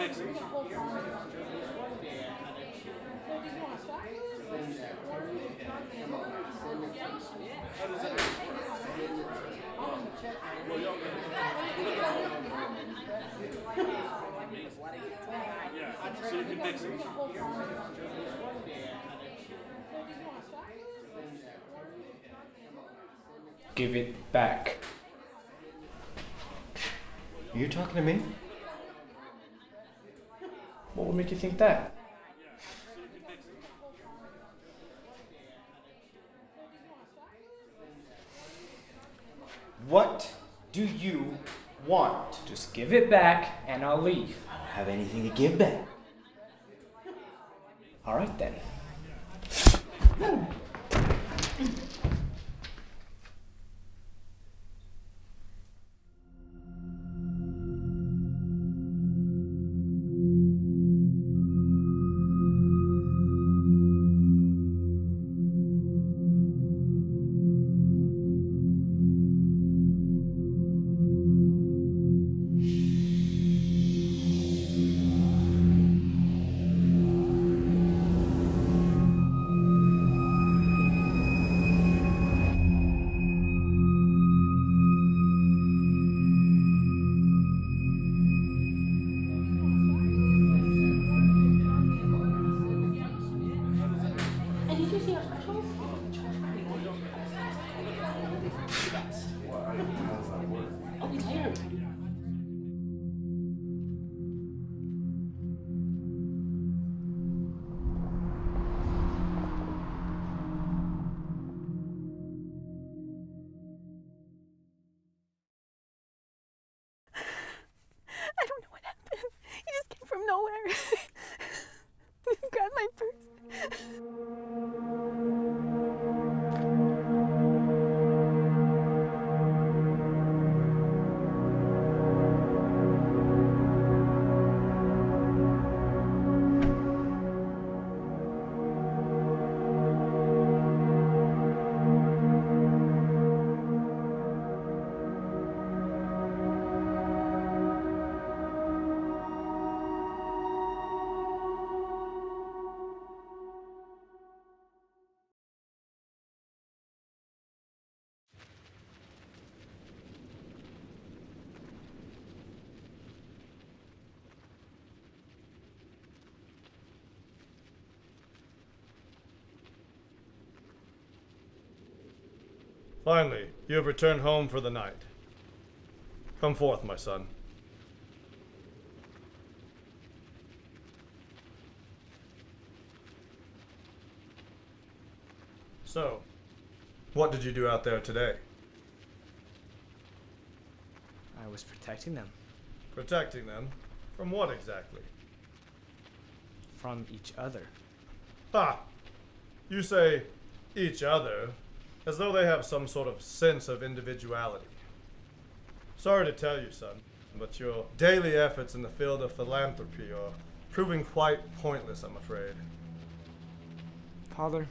mix it. Yeah, so you can mix it. Give it back. You're talking to me? What would make you think that? What do you want? Just give it back and I'll leave. I don't have anything to give back. All right then. I don't know what happened. He just came from nowhere. He grabbed my purse. Finally, you have returned home for the night. Come forth, my son. So, what did you do out there today? I was protecting them. Protecting them? From what exactly? From each other. Ha! You say each other as though they have some sort of sense of individuality. Sorry to tell you, son, but your daily efforts in the field of philanthropy are proving quite pointless, I'm afraid. Father,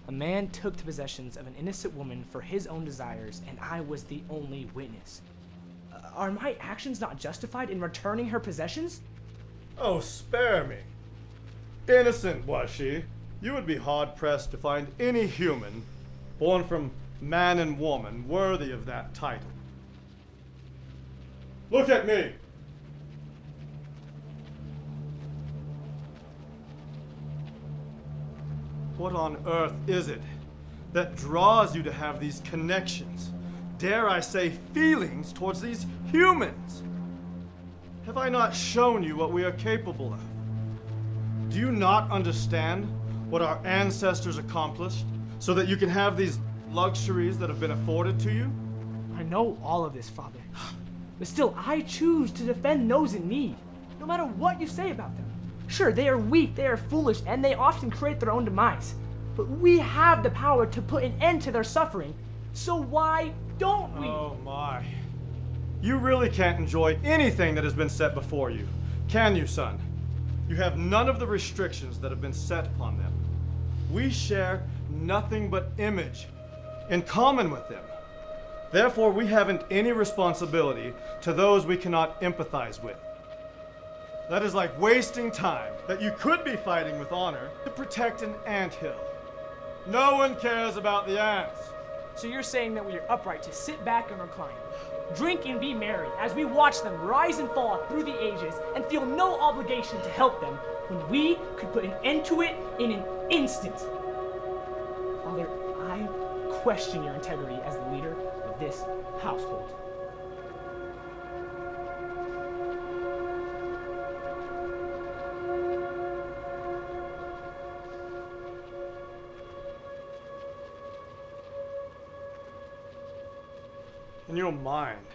a man took the possessions of an innocent woman for his own desires, and I was the only witness. Are my actions not justified in returning her possessions? Oh, spare me. Innocent, was she? You would be hard-pressed to find any human born from man and woman worthy of that title. Look at me! What on earth is it that draws you to have these connections, dare I say feelings, towards these humans? Have I not shown you what we are capable of? Do you not understand what our ancestors accomplished so that you can have these luxuries that have been afforded to you? I know all of this, Father. But still, I choose to defend those in need, no matter what you say about them. Sure, they are weak, they are foolish, and they often create their own demise. But we have the power to put an end to their suffering, so why don't we? Oh my. You really can't enjoy anything that has been set before you, can you, son? You have none of the restrictions that have been set upon them. We share nothing but image in common with them. Therefore, we haven't any responsibility to those we cannot empathize with. That is like wasting time that you could be fighting with honor to protect an anthill. No one cares about the ants. So you're saying that we are upright to sit back and recline, drink and be merry as we watch them rise and fall through the ages and feel no obligation to help them when we could put an end to it in an instant. Father, I question your integrity as the leader of this household. In your mind,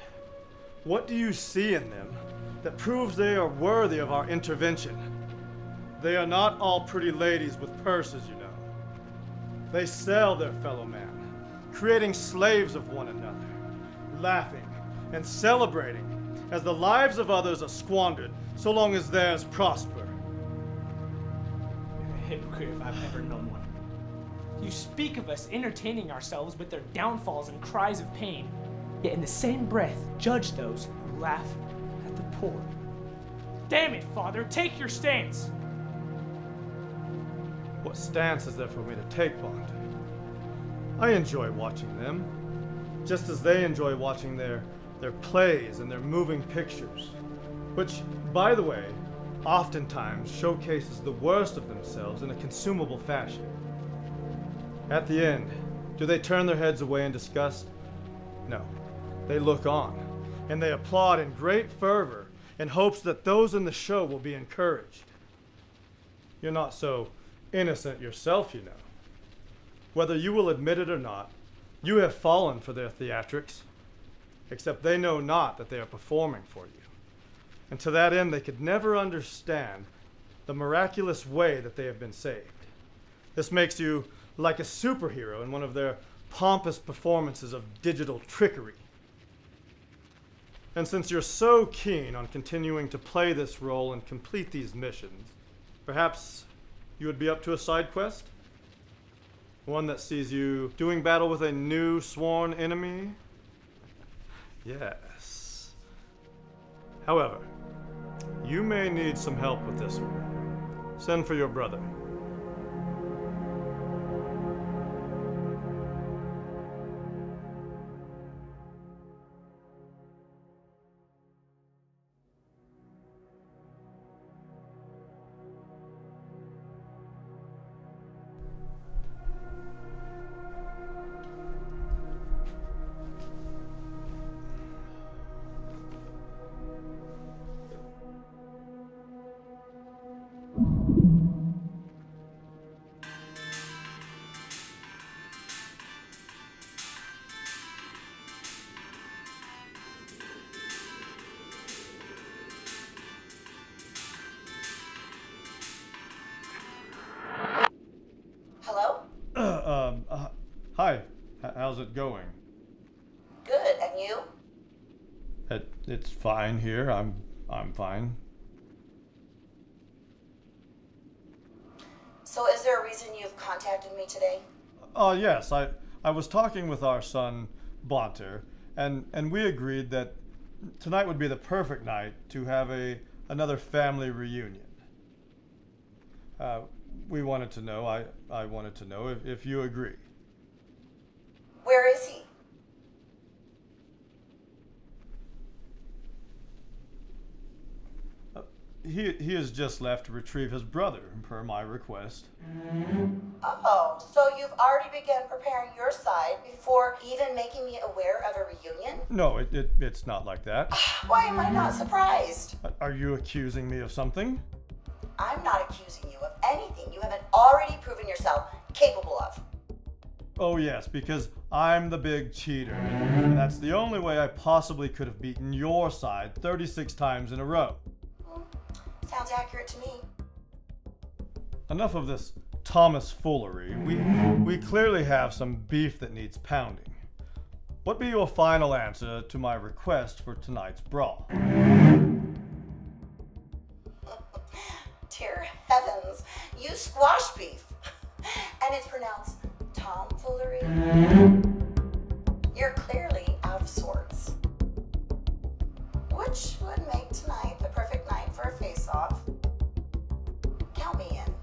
what do you see in them that proves they are worthy of our intervention? They are not all pretty ladies with purses, you know. They sell their fellow man, creating slaves of one another, laughing and celebrating as the lives of others are squandered so long as theirs prosper. You're a hypocrite if I've ever known one. You speak of us entertaining ourselves with their downfalls and cries of pain, yet in the same breath judge those who laugh at the poor. Damn it, Father, take your stance! What stance is there for me to take, Bond? I enjoy watching them, just as they enjoy watching their plays and their moving pictures, which, by the way, oftentimes showcases the worst of themselves in a consumable fashion. At the end, do they turn their heads away in disgust? No. They look on, and they applaud in great fervor in hopes that those in the show will be encouraged. You're not so innocent yourself, you know. Whether you will admit it or not, you have fallen for their theatrics, except they know not that they are performing for you. And to that end, they could never understand the miraculous way that they have been saved. This makes you like a superhero in one of their pompous performances of digital trickery. And since you're so keen on continuing to play this role and complete these missions, perhaps you would be up to a side quest? One that sees you doing battle with a new sworn enemy? Yes. However, you may need some help with this one. Send for your brother. Hi. How's it going? Good, and you? It's fine here. I'm fine. So is there a reason you've contacted me today? Yes. I was talking with our son, Bonter, and we agreed that tonight would be the perfect night to have another family reunion. We wanted to know, I wanted to know if you agree. Where is he? He has just left to retrieve his brother, per my request. Oh, so you've already begun preparing your side before even making me aware of a reunion? No, it's not like that. Why am I not surprised? Are you accusing me of something? I'm not accusing you of anything you haven't already proven yourself capable of. Oh yes, because I'm the big cheater. And that's the only way I possibly could have beaten your side 36 times in a row. Sounds accurate to me. Enough of this Thomas foolery. We clearly have some beef that needs pounding. What be your final answer to my request for tonight's brawl? Dear heavens, you squash beef. And it's pronounced tomfoolery. You're clearly out of sorts. Which would make tonight the perfect night for a face-off. Count me in.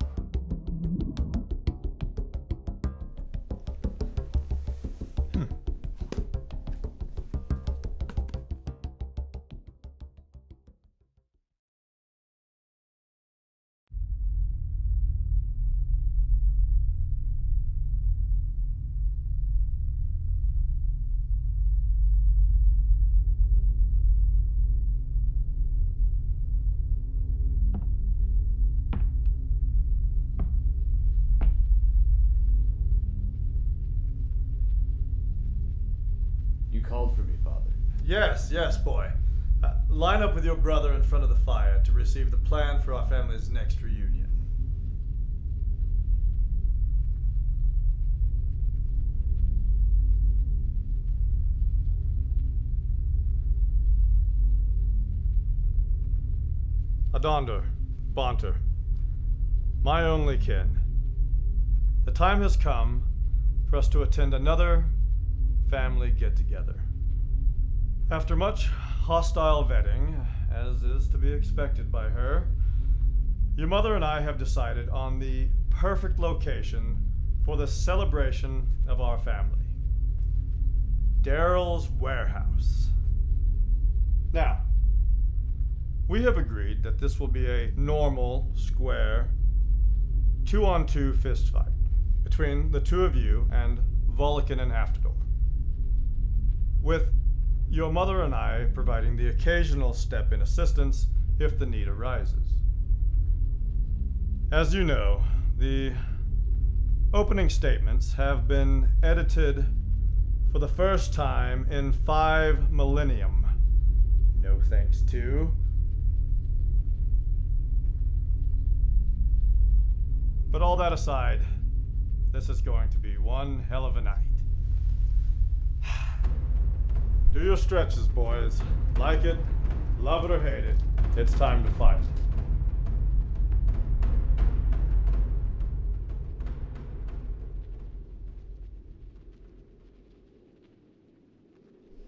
You called for me, Father. Yes, boy. Line up with your brother in front of the fire to receive the plan for our family's next reunion. Adonder, Bonter, my only kin, the time has come for us to attend another family get-together. After much hostile vetting, as is to be expected by her, your mother and I have decided on the perfect location for the celebration of our family. Daryl's warehouse. Now, we have agreed that this will be a normal, square, 2-on-2 fist fight between the two of you and Vulcan and Afterdoor, with your mother and I providing the occasional step-in assistance if the need arises. As you know, the opening statements have been edited for the first time in 5 millennium. No thanks to... But all that aside, this is going to be one hell of a night. Do your stretches, boys. Like it, love it, or hate it. It's time to fight.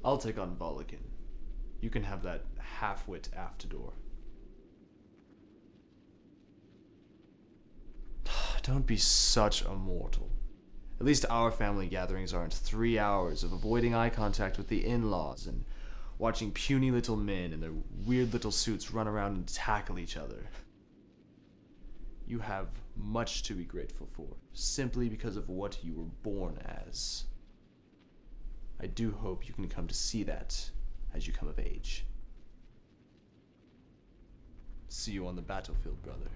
I'll take on Vulcan. You can have that half-wit Afterdoor. Don't be such a mortal. At least our family gatherings aren't 3 hours of avoiding eye contact with the in-laws and watching puny little men in their weird little suits run around and tackle each other. You have much to be grateful for, simply because of what you were born as. I do hope you can come to see that as you come of age. See you on the battlefield, brother.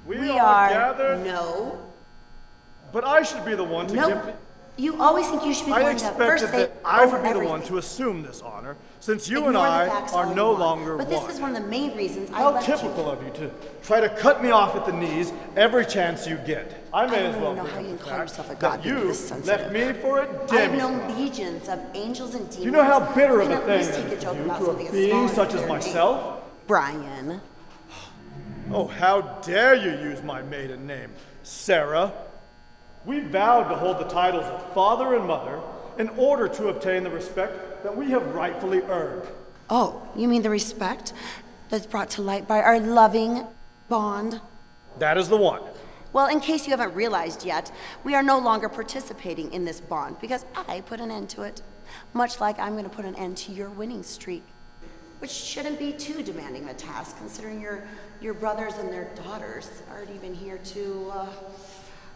We are gathered. no. But I should be the one to Nope. give... You always think you should be the I one to expected first say that I over would be the one everything. to assume this honor, since you Ignore and the I facts are all no you want, longer But one. this is one of the main reasons I How left typical of you to try to cut me off at the knees every chance you get. I may I as don't well know bring how up you the can call fact yourself a that god being you this sensitive. left me for a I've demi. known legions of angels and demons. Do you know how bitter of who a can at thing least take a is joke you about to something a as being small such as their name. myself? Brian. Oh, how dare you use my maiden name, Sarah? We vowed to hold the titles of father and mother in order to obtain the respect that we have rightfully earned. Oh, you mean the respect that's brought to light by our loving bond? That is the one. Well, in case you haven't realized yet, we are no longer participating in this bond because I put an end to it. Much like I'm going to put an end to your winning streak, which shouldn't be too demanding of a task, considering your brothers and their daughters aren't even here to,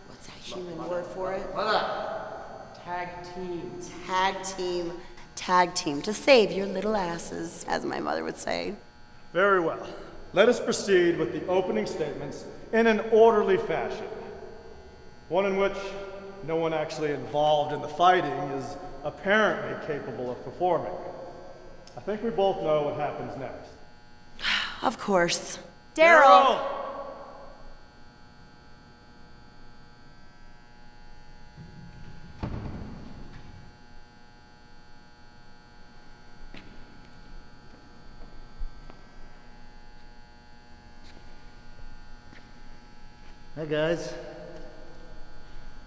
what's that human word for it? Hold on. Tag team. Tag team Tag team to save your little asses, as my mother would say. Very well. Let us proceed with the opening statements in an orderly fashion. One in which no one actually involved in the fighting is apparently capable of performing. I think we both know what happens next. Of course. Daryl! Hi guys.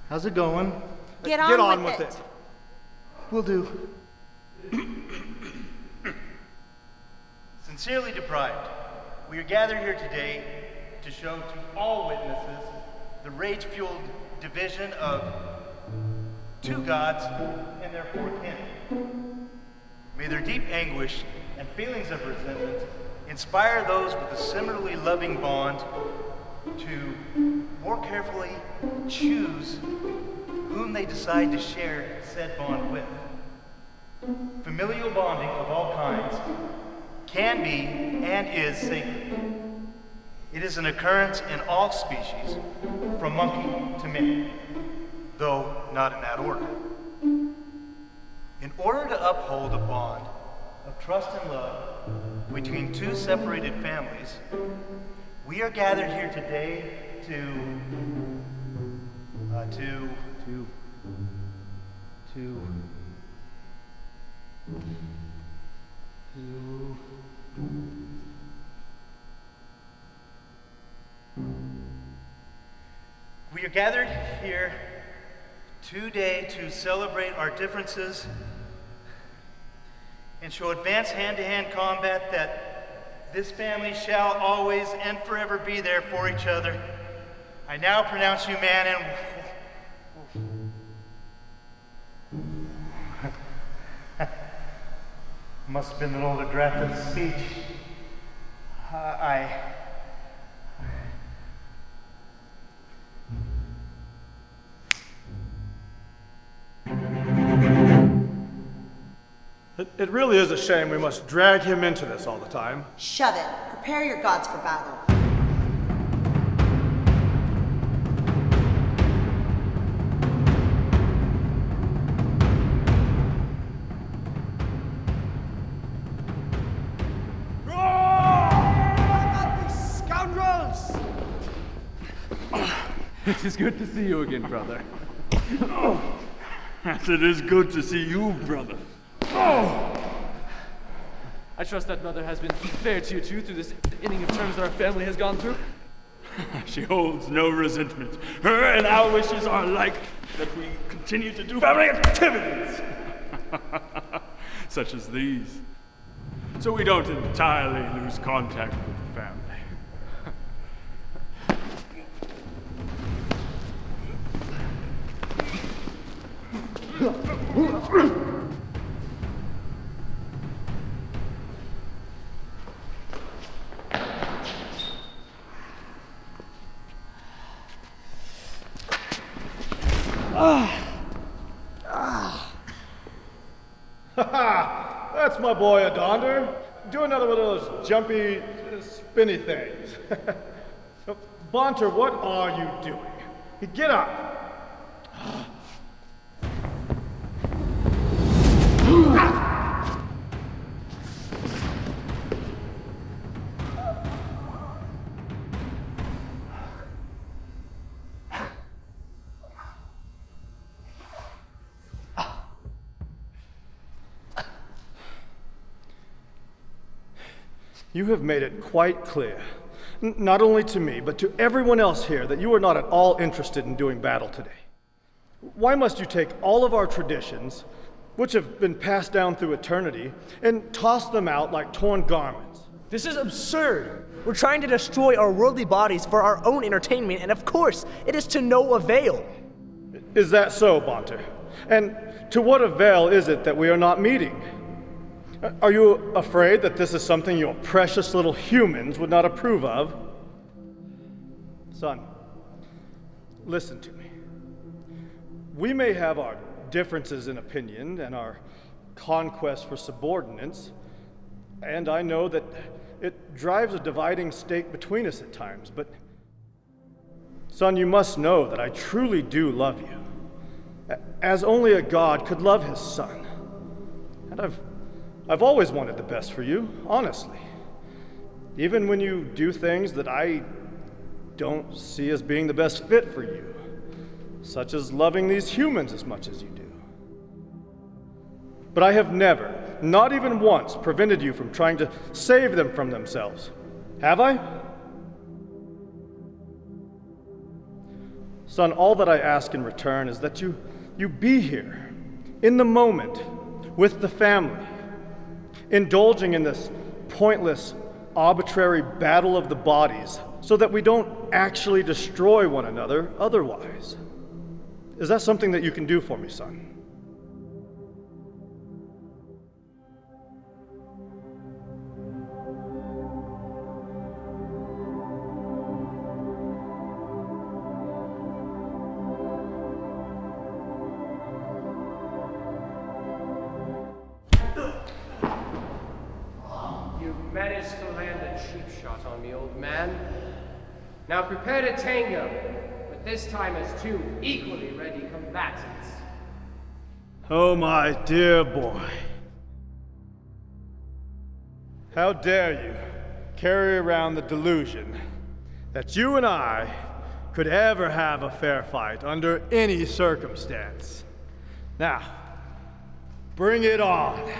How's it going? Get Get on on with with it. it. Will do. Sincerely deprived, we are gathered here today to show to all witnesses the rage-fueled division of two gods and their four kin. May their deep anguish and feelings of resentment inspire those with a similarly loving bond to more carefully choose whom they decide to share said bond with. Familial bonding of all kinds can be and is sacred. It is an occurrence in all species, from monkey to man, though not in that order. In order to uphold a bond of trust and love between two separated families, we are gathered here today to We are gathered here today to celebrate our differences and show advanced hand-to-hand combat that this family shall always and forever be there for each other. I now pronounce you man and... Must have been an older draft of the speech. It really is a shame we must drag him into this all the time. Shove it. Prepare your gods for battle. Scoundrels! It is good to see you again, brother. Yes, it is good to see you, brother. I trust that mother has been fair to you too through this inning of terms that our family has gone through. She holds no resentment. Her and our wishes are alike, that we continue to do family activities, such as these, so we don't entirely lose contact with the family. That's my boy Adonder. Do another one of those jumpy, spinny things. Bonter, what are you doing? Get up. You have made it quite clear, not only to me, but to everyone else here, that you are not at all interested in doing battle today. Why must you take all of our traditions, which have been passed down through eternity, and toss them out like torn garments? This is absurd. We're trying to destroy our worldly bodies for our own entertainment, and of course, it is to no avail. Is that so, Bonter? And to what avail is it that we are not meeting? Are you afraid that this is something your precious little humans would not approve of? Son, listen to me. We may have our differences in opinion and our conquest for subordinates, and I know that it drives a dividing stake between us at times, but son, you must know that I truly do love you, as only a God could love his son. And I've always wanted the best for you, honestly. Even when you do things that I don't see as being the best fit for you, such as loving these humans as much as you do. But I have never, not even once, prevented you from trying to save them from themselves. Have I? Son, all that I ask in return is that you be here, in the moment, with the family, indulging in this pointless, arbitrary battle of the bodies so that we don't actually destroy one another otherwise. Is that something that you can do for me, son? Managed to land a cheap shot on me, old man. Now prepare to tango, but this time as two equally ready combatants. Oh, my dear boy. How dare you carry around the delusion that you and I could ever have a fair fight under any circumstance. Now, bring it on.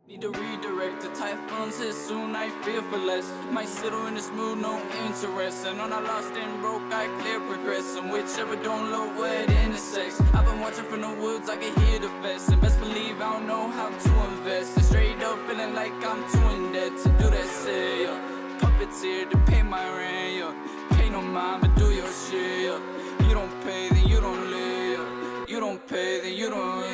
Need to redirect the typhoons hit soon, I fear for less. Might settle in this mood, no interest. And on I lost and broke, I clear progress. And whichever don't look where it intersects. I've been watching from the woods, I can hear the fest. And best believe I don't know how to invest. And straight up feeling like I'm too in debt to do that say, yeah. Puppeteer to pay my rent, yeah. Pay no mind, but do your shit, yeah. You don't pay, then you don't live, yeah. You don't pay, then you don't